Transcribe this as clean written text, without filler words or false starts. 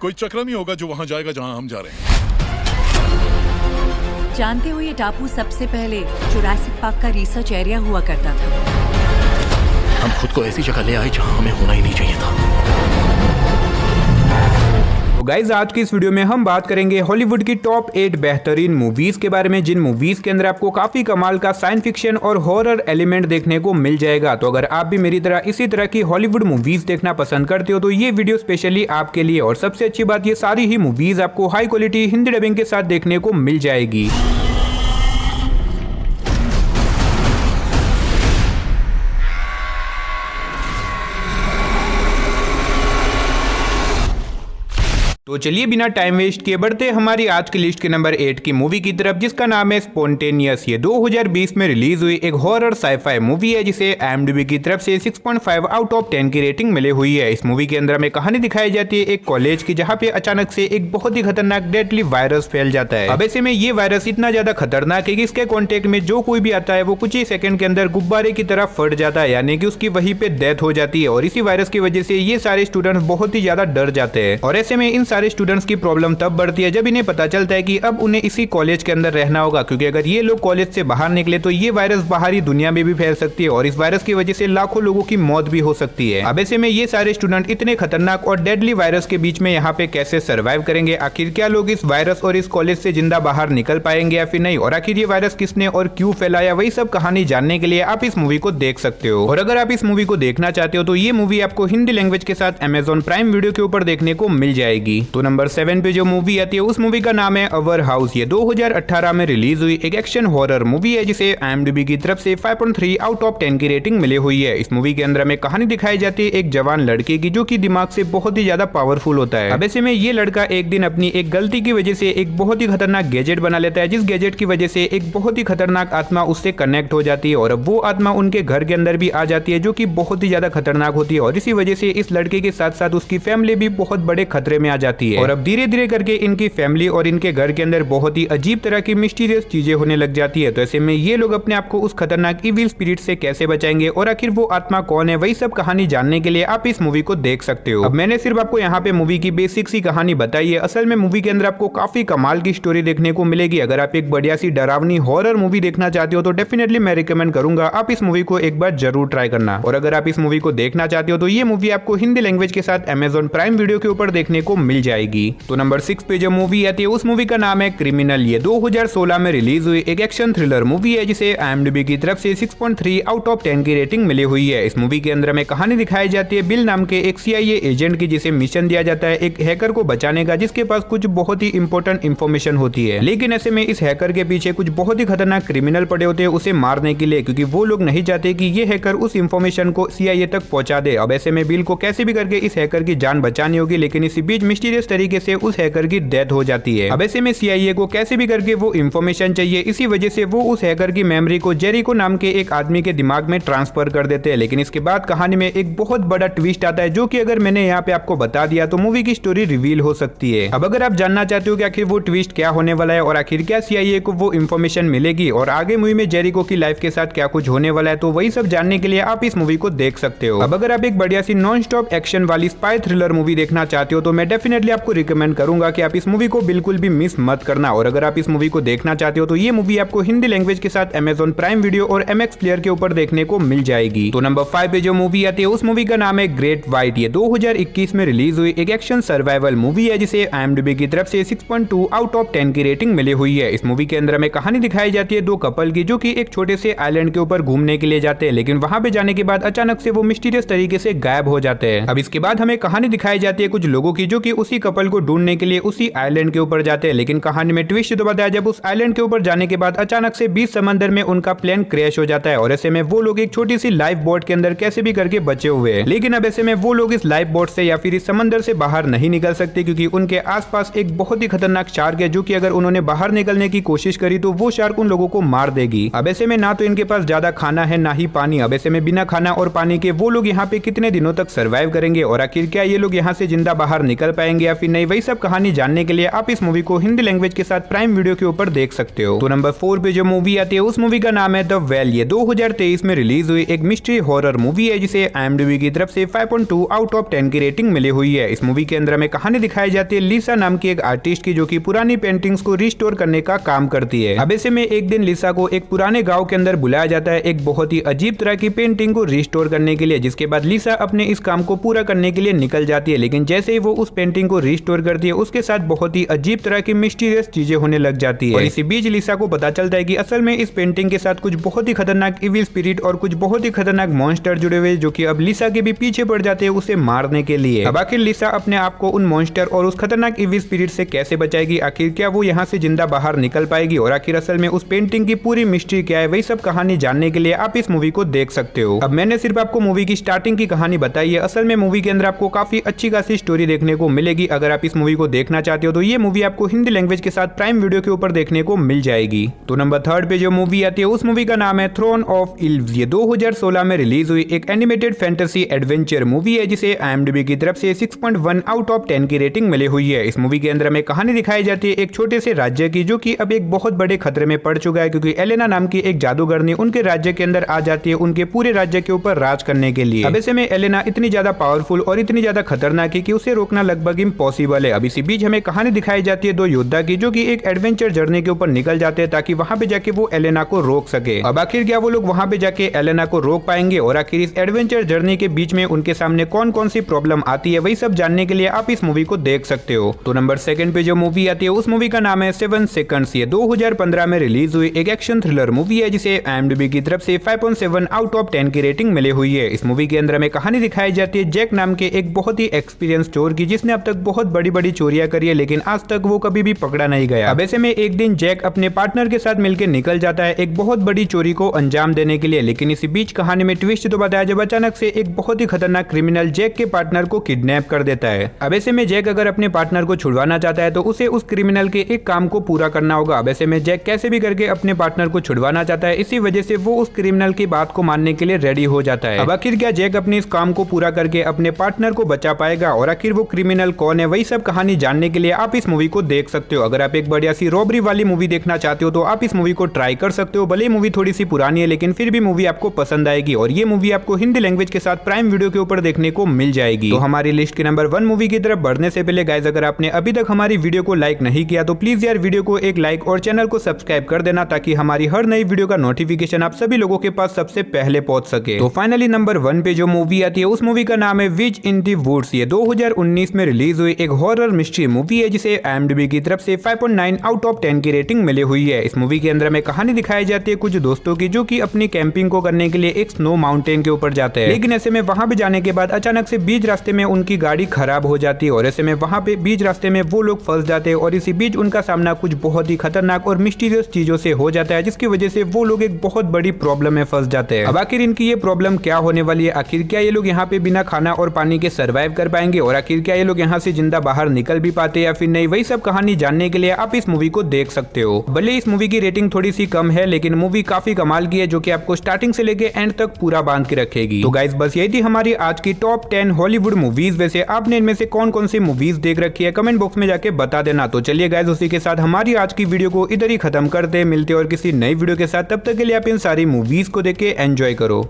कोई चक्र नहीं होगा जो वहाँ जाएगा जहाँ हम जा रहे हैं। जानते हो ये टापू सबसे पहले जुरासिक पार्क का रिसर्च एरिया हुआ करता था। हम खुद को ऐसी जगह ले आए जहाँ हमें होना ही नहीं चाहिए था। तो गाइज आज की इस वीडियो में हम बात करेंगे हॉलीवुड की टॉप 8 बेहतरीन मूवीज के बारे में, जिन मूवीज के अंदर आपको काफी कमाल का साइंस फिक्शन और हॉरर एलिमेंट देखने को मिल जाएगा। तो अगर आप भी मेरी तरह इसी तरह की हॉलीवुड मूवीज देखना पसंद करते हो तो ये वीडियो स्पेशली आपके लिए। और सबसे अच्छी बात, ये सारी ही मूवीज आपको हाई क्वालिटी हिंदी डबिंग के साथ देखने को मिल जाएगी। तो चलिए बिना टाइम वेस्ट किए बढ़ते हमारी आज की लिस्ट के नंबर 8 की मूवी की तरफ, जिसका नाम है स्पॉन्टेनियस। ये 2020 में रिलीज हुई एक हॉरर साइफाई मूवी है जिसे IMDb की तरफ से 6.5 आउट ऑफ 10 की रेटिंग मिली हुई है। इस मूवी के अंदर हमें कहानी दिखाई जाती है एक कॉलेज की, जहाँ पे अचानक से एक बहुत ही खतरनाक डेडली वायरस फैल जाता है। अब ऐसे में ये वायरस इतना ज्यादा खतरनाक है कि इसके कॉन्टेक्ट में जो कोई भी आता है वो कुछ ही सेकंड के अंदर गुब्बारे की तरह फट जाता है, यानी कि उसकी वहीं पे डेथ हो जाती है। और इसी वायरस की वजह से ये सारे स्टूडेंट्स बहुत ही ज्यादा डर जाते हैं। और ऐसे में इन सारे स्टूडेंट्स की प्रॉब्लम तब बढ़ती है जब इन्हें पता चलता है कि अब उन्हें इसी कॉलेज के अंदर रहना होगा, क्योंकि अगर ये लोग कॉलेज से बाहर निकले तो ये वायरस बाहरी दुनिया में भी फैल सकती है और इस वायरस की वजह से लाखों लोगों की मौत भी हो सकती है। अब ऐसे में ये सारे स्टूडेंट इतने खतरनाक और डेडली वायरस के बीच में यहाँ पे कैसे सर्वाइव करेंगे? आखिर क्या लोग इस वायरस और इस कॉलेज से जिंदा बाहर निकल पाएंगे या फिर नहीं? और आखिर ये वायरस किसने और क्यों फैलाया, वही सब कहानी जानने के लिए आप इस मूवी को देख सकते हो। और अगर आप इस मूवी को देखना चाहते हो तो ये मूवी आपको हिंदी लैंग्वेज के साथ Amazon प्राइम वीडियो के ऊपर देखने को मिल जाएगी। तो नंबर 7 पे जो मूवी आती है उस मूवी का नाम है अवर हाउस। ये 2018 में रिलीज हुई एक एक्शन हॉरर मूवी है जिसे IMDb की तरफ से 5.3 आउट ऑफ 10 की रेटिंग मिली हुई है। इस मूवी के अंदर हमें कहानी दिखाई जाती है एक जवान लड़के की, जो कि दिमाग से बहुत ही ज्यादा पावरफुल होता है। अब ऐसे में ये लड़का एक दिन अपनी एक गलती की वजह से एक बहुत ही खतरनाक गैजेट बना लेता है, जिस गैजेट की वजह से एक बहुत ही खतरनाक आत्मा उससे कनेक्ट हो जाती है और अब वो आत्मा उनके घर के अंदर भी आ जाती है, जो कि बहुत ही ज्यादा खतरनाक होती है। और इसी वजह से इस लड़के के साथ साथ उसकी फैमिली भी बहुत बड़े खतरे में आ जाती है। और अब धीरे धीरे करके इनकी फैमिली और इनके घर के अंदर बहुत ही अजीब तरह की मिस्टीरियस चीजें होने लग जाती है। तो ऐसे में ये लोग अपने आप को उस खतरनाक इविल स्पिरिट से कैसे बचाएंगे और आखिर वो आत्मा कौन है, वही सब कहानी जानने के लिए आप इस मूवी को देख सकते हो। अब मैंने सिर्फ आपको यहाँ पे मूवी की बेसिक सी कहानी बताई है। असल में मूवी के अंदर आपको काफी कमाल की स्टोरी देखने को मिलेगी। अगर आप एक बढ़िया सी डरावनी हॉरर मूवी देखना चाहते हो तो डेफिनेटली मैं रिकमेंड करूंगा आप इस मूवी को एक बार जरूर ट्राई करना। और अगर आप इस मूवी को देखना चाहते हो तो ये मूवी आपको हिंदी लैंग्वेज के साथ Amazon प्राइम वीडियो के ऊपर देखने को मिल जाएगी। तो नंबर 6 पे जो मूवी आती है उस मूवी का नाम है क्रिमिनल। ये 2016 में रिलीज हुई एक एक्शन थ्रिलर मूवी है जिसे IMDb की तरफ से 6.3 आउट ऑफ 10 की रेटिंग मिली हुई है। इस मूवी के अंदर हमें कहानी दिखाई जाती है बिल नाम के एक CIA एजेंट की, जिसे मिशन दिया जाता है एक हैकर को बचाने का, जिसके पास कुछ बहुत ही इंपॉर्टेंट इंफॉर्मेशन होती है। लेकिन ऐसे में इस हैकर के पीछे कुछ बहुत ही खतरनाक क्रिमिनल पड़े होते हैं उसे मारने के लिए, क्योंकि वो लोग नहीं चाहते कि ये हैकर उस इंफॉर्मेशन को CIA तक पहुंचा दे। अब ऐसे में बिल को कैसे भी करके इस हैकर की जान बचानी होगी, लेकिन इसी बीच मिस्टीरियस तरीके से उस हैकर की डेथ हो जाती है। अब ऐसे में CIA को कैसे भी करके वो इंफॉर्मेशन चाहिए, इसी वजह से वो उस हैकर की मेमोरी को जेरिको नाम के एक आदमी के दिमाग में ट्रांसफर कर देते हैं। लेकिन इसके बाद कहानी में एक बहुत बड़ा ट्विस्ट आता है, जो कि अगर मैंने यहाँ पे आपको बता दिया तो मूवी की स्टोरी रिवील हो सकती है। अब अगर आप जानना चाहते हो कि आखिर वो ट्विस्ट क्या होने वाला है और आखिर क्या CIA को वो इंफॉर्मेशन मिलेगी और आगे मूवी में जेरिको की लाइफ के साथ क्या कुछ होने वाला है, तो वही सब जानने के लिए आप इस मूवी को देख सकते हो। अब अगर आप एक बढ़िया सी नॉन स्टॉप एक्शन वाली स्पाई थ्रिलर मूवी देखना चाहते हो तो मैं डेफिनेटली आपको रिकमेंड करूंगा कि आप इस मूवी को बिल्कुल भी मिस मत करना। और अगर आप इस मूवी को देखना चाहते हो तो ये मूवी आपको हिंदी लैंग्वेज के साथ Amazon प्राइम वीडियो और MX प्लेयर के ऊपर देखने को मिल जाएगी। तो नंबर 5 पे जो मूवी आती है उस मूवी का नाम है ग्रेट व्हाइट। ये 2021 में रिलीज हुई एक एक्शन सर्वाइवल मूवी है जिसे IMDb की तरफ से 6.2 आउट ऑफ 10 की रेटिंग मिली हुई है। इस मूवी के अंदर हमें कहानी दिखाई जाती है दो कपल की, जो कि एक छोटे से आइलैंड के ऊपर घूमने के लिए जाते हैं, लेकिन वहां पे जाने के बाद अचानक से वो मिस्टीरियस तरीके से गायब हो जाते हैं। अब इसके बाद हमें कहानी दिखाई जाती है कुछ लोगों की, जो कि उसी कपल को ढूंढने के लिए उसी आइलैंड के ऊपर जाते हैं। लेकिन कहानी में ट्विस्ट तो बताया, जब उस आइलैंड के ऊपर जाने के बाद अचानक से बीच समंदर में उनका प्लेन क्रैश हो जाता है और ऐसे में वो लोग एक छोटी सी लाइफ बोट के अंदर कैसे भी करके बचे हुए हैं। लेकिन अब ऐसे में वो लोग इस लाइफ बोट से या फिर इस समंदर से बाहर नहीं निकल सकते, क्योंकि उनके आसपास एक बहुत ही खतरनाक शार्क है, जो कि अगर उन्होंने बाहर निकलने की कोशिश करी तो वो शार्क उन लोगों को मार देगी। अब ऐसे में ना तो इनके पास ज्यादा खाना है ना ही पानी। अब ऐसे में बिना खाना और पानी के वो लोग यहाँ पे कितने दिनों तक सर्वाइव करेंगे और आखिर क्या ये लोग यहाँ से जिंदा बाहर निकल पाएंगे? पाएंगे या फिर नहीं, वही सब कहानी जानने के लिए आप इस मूवी को हिंदी लैंग्वेज के साथ प्राइम वीडियो के ऊपर देख सकते हो। तो नंबर 4 पे जो मूवी आती है उस मूवी का नाम है द वेल। ये 2023 में रिलीज हुई एक मिस्ट्री हॉरर मूवी है जिसे IMDb की तरफ से 5.2 आउट ऑफ 10 की रेटिंग मिली हुई है। इस मूवी के अंदर हमें कहानी दिखाई जाती है लिसा नाम की एक आर्टिस्ट की, जो कि पुरानी पेंटिंग्स को रिस्टोर करने का काम करती है। अब ऐसे में एक दिन लिसा को एक पुराने गांव के अंदर बुलाया जाता है एक बहुत ही अजीब तरह की पेंटिंग को रिस्टोर करने के लिए, जिसके बाद लिसा अपने इस काम को पूरा करने के लिए निकल जाती है। लेकिन जैसे ही वो उस पेंटिंग को रिस्टोर करती है उसके साथ बहुत ही अजीब तरह की मिस्टीरियस चीजें होने लग जाती है। और इसी बीच लिसा को पता चलता है कि असल में इस पेंटिंग के साथ कुछ बहुत ही खतरनाक इविल स्पिरिट और कुछ बहुत ही खतरनाक मॉन्स्टर जुड़े हुए, जो कि अब लिसा के भी पीछे पड़ जाते हैं उसे मारने के लिए। अब आखिर लिसा अपने आप को उन मॉन्स्टर और उस खतरनाक इविल स्पिरिट से कैसे बचाएगी, आखिर क्या वो यहाँ से जिंदा बाहर निकल पाएगी, और आखिर असल में उस पेंटिंग की पूरी मिस्ट्री क्या है, वही सब कहानी जानने के लिए आप इस मूवी को देख सकते हो। अब मैंने सिर्फ आपको मूवी की स्टार्टिंग की कहानी बताई है, असल में मूवी के अंदर आपको काफी अच्छी खासी स्टोरी देखने को मिलेगी। अगर आप इस मूवी को देखना चाहते हो तो ये मूवी आपको हिंदी लैंग्वेज के साथ प्राइम वीडियो के ऊपर देखने को मिल जाएगी। तो नंबर 3 पे जो मूवी आती है उस मूवी का नाम है थ्रोन ऑफ इल्व्स। ये 2016 में रिलीज हुई एक एनिमेटेड फैंटेसी एडवेंचर मूवी है जिसे IMDb की तरफ से 6.1 आउट ऑफ 10 की रेटिंग मिली हुई है। इस मूवी के अंदर हमें कहानी दिखाई जाती है एक छोटे से राज्य की, जो कि अब एक बहुत बड़े खतरे में पड़ चुका है, क्योंकि एलेना नाम की एक जादूगरनी उनके राज्य के अंदर आ जाती है उनके पूरे राज्य के ऊपर राज करने के लिए। अब ऐसे में एलेना इतनी ज्यादा पावरफुल और इतनी ज्यादा खतरनाक है कि उसे रोकना लगभग इम्पॉसिबल है। अब इसी बीच हमें कहानी दिखाई जाती है दो योद्धा की, जो कि एक एडवेंचर जर्नी के ऊपर निकल जाते हैं ताकि वहां पे जाके वो एलेना को रोक सके। अब आखिर क्या वो लोग वहां पे जाके एलेना को रोक पाएंगे, और आखिर इस एडवेंचर जर्नी के बीच में उनके सामने कौन कौन सी प्रॉब्लम आती है, वही सब जानने के लिए आप इस मूवी को देख सकते हो। तो नंबर 2 पे जो मूवी आती है उस मूवी का नाम है 7 सेकंड्स। ये 2015 में रिलीज हुई एक एक्शन थ्रिलर मूवी है जिसे IMDb की तरफ से 5.7 आउट ऑफ 10 की रेटिंग मिली हुई है। इस मूवी के अंदर हमें कहानी दिखाई जाती है जैक नाम के एक बहुत ही एक्सपीरियंस चोर की, जिसने अब तक बहुत बड़ी बड़ी चोरियां करी है, लेकिन आज तक वो कभी भी पकड़ा नहीं गया। अब ऐसे में एक दिन जैक अपने पार्टनर के साथ मिलकर निकल जाता है एक बहुत बड़ी चोरी को अंजाम देने के लिए। लेकिन इसी बीच कहानी में ट्विस्ट तो बताया जब अचानक से एक बहुत ही खतरनाक क्रिमिनल जैक के पार्टनर को किडनैप कर देता है। अब ऐसे में जैक अगर अपने पार्टनर को छुड़वाना चाहता है तो उसे उस क्रिमिनल के एक काम को पूरा करना होगा। अब ऐसे में जैक कैसे भी करके अपने पार्टनर को छुड़वाना चाहता है, इसी वजह से वो उस क्रिमिनल की बात को मानने के लिए रेडी हो जाता है। अब आखिर क्या जैक अपने इस काम को पूरा करके अपने पार्टनर को बचा पाएगा, और आखिर वो क्रिमिनल कौन है, वही सब कहानी जानने के लिए आप इस मूवी को देख सकते हो। अगर आप एक बढ़िया सी रॉबरी वाली मूवी देखना चाहते हो तो आप इस मूवी को ट्राई कर सकते हो। भले ही मूवी थोड़ी सी पुरानी है, लेकिन फिर भी मूवी आपको पसंद आएगी, और ये मूवी आपको हिंदी लैंग्वेज के साथ प्राइम वीडियो के ऊपर देखने को मिल जाएगी। तो हमारी लिस्ट के नंबर 1 मूवी की तरफ बढ़ने से पहले गाइस, अगर आपने अभी तक हमारी वीडियो को लाइक नहीं किया तो प्लीज यार वीडियो को एक लाइक और चैनल को सब्सक्राइब कर देना, ताकि हमारी हर नई वीडियो का नोटिफिकेशन आप सभी लोगों के पास सबसे पहले पहुंच सके। तो फाइनली नंबर 1 पे जो मूवी आती है उस मूवी का नाम है विच इन दी वुड्स। ये 2019 में रिलीज हुई एक हॉरर मिस्ट्री मूवी है जिसे IMDb की तरफ से 5.9 आउट ऑफ 10 की रेटिंग मिली हुई है। इस मूवी के अंदर हमें कहानी दिखाई जाती है कुछ दोस्तों की, जो कि अपनी कैंपिंग को करने के लिए एक स्नो माउंटेन के ऊपर जाते हैं। लेकिन ऐसे में वहां पे जाने के बाद अचानक से बीच रास्ते में उनकी गाड़ी खराब हो जाती है, और ऐसे में वहां पे बीच रास्ते में वो लोग फंस जाते हैं, और इसी बीच उनका सामना कुछ बहुत ही खतरनाक और मिस्टीरियस चीजों से हो जाता है, जिसकी वजह से वो लोग एक बहुत बड़ी प्रॉब्लम में फंस जाते हैं। अब आखिर इनकी ये प्रॉब्लम क्या होने वाली है, आखिर क्या ये लोग यहाँ पे बिना खाना और पानी के सर्वाइव कर पाएंगे, और आखिर क्या ये लोग यहाँ से जिंदा बाहर निकल भी पाते हैं या फिर नहीं, वही सब कहानी जानने के लिए आप इस मूवी को देख सकते हो। भले इस मूवी की रेटिंग थोड़ी सी कम है, लेकिन मूवी काफी कमाल की है, जो कि आपको स्टार्टिंग से लेके एंड तक पूरा बांध के रखेगी। तो गाइस बस यही थी हमारी आज की टॉप 10 हॉलीवुड मूवीज। वैसे आपने इनमें से कौन कौन सी मूवीज देख रखी है कमेंट बॉक्स में जाके बता देना। तो चलिए गाइस उसी के साथ हमारी आज की वीडियो को इधर ही खत्म करते, मिलते और किसी नई वीडियो के साथ। तब तक के लिए आप इन सारी मूवीज को देख के एंजॉय करो।